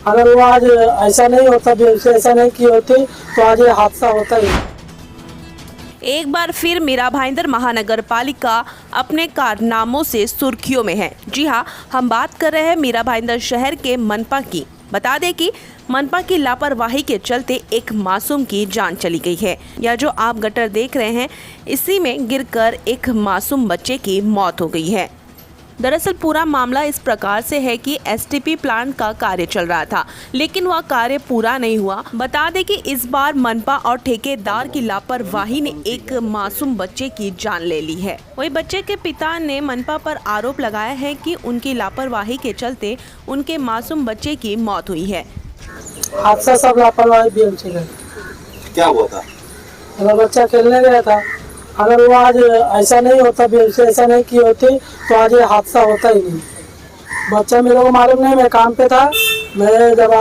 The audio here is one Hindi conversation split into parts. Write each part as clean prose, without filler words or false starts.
अगर वो आज ऐसा नहीं होता, बीएमसी ऐसा नहीं की होती तो आज ये हादसा होता ही। एक बार फिर मीरा भाईंदर महानगर पालिका अपने कारनामों से सुर्खियों में है। जी हाँ, हम बात कर रहे हैं मीरा भाईंदर शहर के मनपा की। बता दें कि मनपा की लापरवाही के चलते एक मासूम की जान चली गई है। या जो आप गटर देख रहे हैं, इसी में गिरकर एक मासूम बच्चे की मौत हो गई है। दरअसल पूरा मामला इस प्रकार से है कि एसटीपी प्लांट का कार्य चल रहा था, लेकिन वह कार्य पूरा नहीं हुआ। बता दें कि इस बार मनपा और ठेकेदार की लापरवाही ने एक मासूम बच्चे की जान ले ली है। वही बच्चे के पिता ने मनपा पर आरोप लगाया है कि उनकी लापरवाही के चलते उनके मासूम बच्चे की मौत हुई है। हादसा सब लापरवाही बीएमसी का। क्या हुआ था? मेरा बच्चा खेलने गया था। अगर वो आज ऐसा नहीं होता, बीएमसी ऐसा नहीं की होती तो आज ये हादसा होता ही नहीं। बच्चा मेरे को मालूम नहीं, मैं काम पे था। मैं जब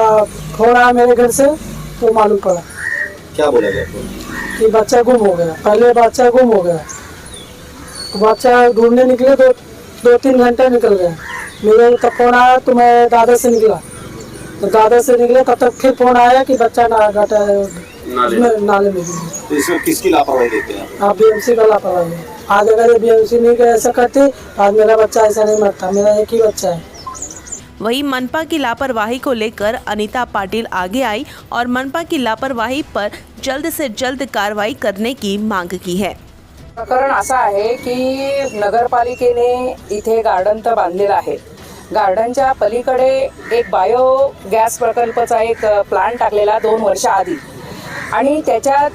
फोन आया मेरे घर से तो मालूम पड़ा। क्या बोला गया कि बच्चा गुम हो गया। पहले बच्चा गुम हो गया तो बच्चा ढूंढने निकले, दो 3 घंटे निकल गए। मेरे तब फोन आया तो मैं दादा से निकला, तो दादा से निकले तब तक फिर फोन आया कि बच्चा नाले में गिरा। तो इसमें किसकी लापरवाही देखते हैं? आप बीएमसी का लापरवाही। आज अगर ये बीएमसी नहीं ऐसा करते, आज मेरा बच्चा ऐसा नहीं मरता। मेरा एक ही बच्चा है। वही मनपा की लापरवाही को लेकर अनीता पाटिल आगे आई और मनपा की लापरवाही पर जल्द से जल्द कार्रवाई करने की मांग की है। प्रकरण असं आहे की नगरपालिकेने इथे गार्डन तर बांधलेलं आहे। गार्डनच्या पलीकडे एक बायोगॅस प्रकल्पाचा एक प्लांट टाकलेला 2 वर्ष आधी, आणि त्याच्यात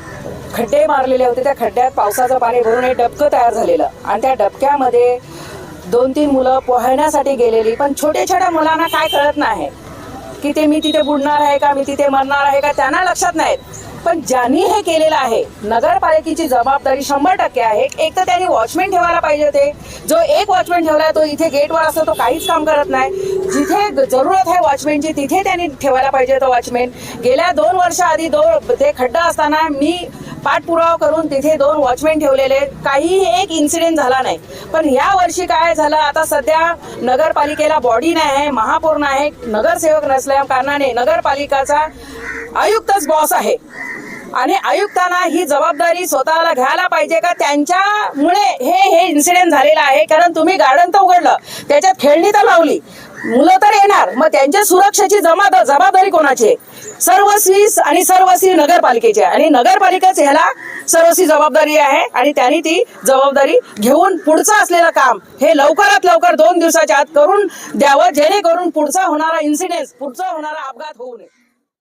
खड्डे मारलेले होते। त्या खड्ड्यात पावसाचं पाणी भरून एक डबकं तयार झालेलं, आणि त्या डबक्यामध्ये 2-3 मुलं पोहण्यासाठी गेलेली, पण छोट्या मुलांना काय कळत नाही की ते मी तिथे बुडणार आहे का, मी तिथे मरणार आहे का, त्यांना लक्षात नाहीत। पण ज्यांनी हे केलेलं आहे, नगरपालिकेची जबाबदारी 100% आहे। एक तर त्यांनी वॉचमॅन ठेवायला पाहिजे होते। जो एक वॉचमॅन ठेवला तो इथे गेटवर असतो, तो काहीच काम करत नाही। जिथे जरूरत आहे वॉचमॅनची तिथे त्यांनी ठेवायला पाहिजे तो वॉचमॅन। गेल्या 2 वर्ष आधी ते खड्डा असताना मी पाठपुरावा करून तिथे 2 वॉचमॅन ठेवलेले, काही एक इन्सिडेंट झाला नाही। पण या वर्षी काय झालं, आता सध्या नगरपालिकेला बॉडी नाही आहे, महापौर नाही आहे, नगरसेवक नसल्या कारणाने नगरपालिकाचा आयुक्तच बॉस आहे, आणि आयुक्तांना ही जबाबदारी स्वतःला घ्यायला पाहिजे का त्यांच्यामुळे हे इन्सिडेंट झालेला आहे। कारण तुम्ही गार्डन तर उघडलं, त्याच्यात खेळणी तर लावली, मुलं तर येणार, मग त्यांच्या सुरक्षेची जबाबदारी कोणाची आहे? सर्वस्वी नगरपालिकेची आहे, आणि नगरपालिकाच ह्याला सर्वस्वी जबाबदारी आहे, आणि त्यांनी ती जबाबदारी घेऊन पुढचं असलेलं काम हे लवकरात लवकर 2 दिवसाच्या आत करून द्यावं, जेणेकरून पुढचा होणारा इन्सिडेंट, पुढचा होणारा अपघात होऊ नये।